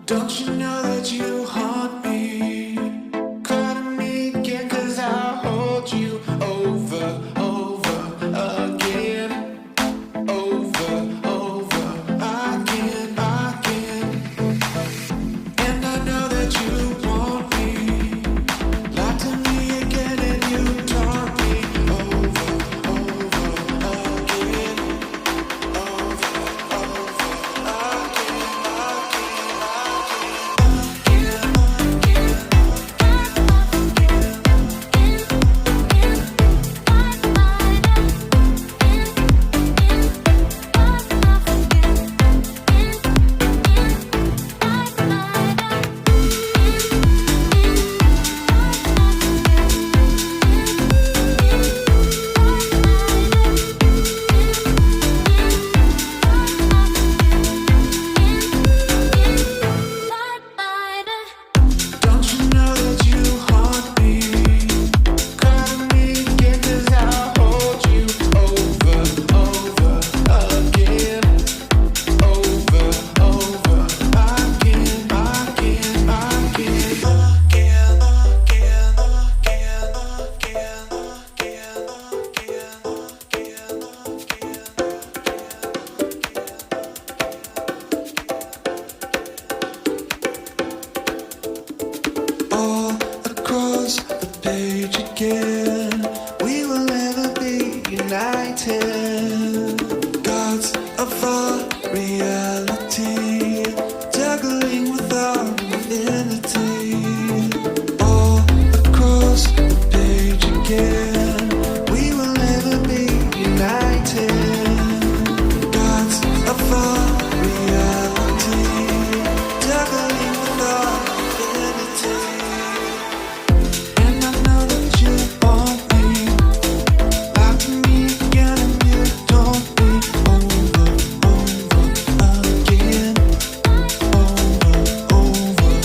Don't you know that you haunt me? Calling me again 'cause I hold you over again. Over again. And I know that you want me. Lie to me again and you taunt me over again. Don't you know that you haunt me? Calling me again 'cause I hold you over again. Over again. All across the page again.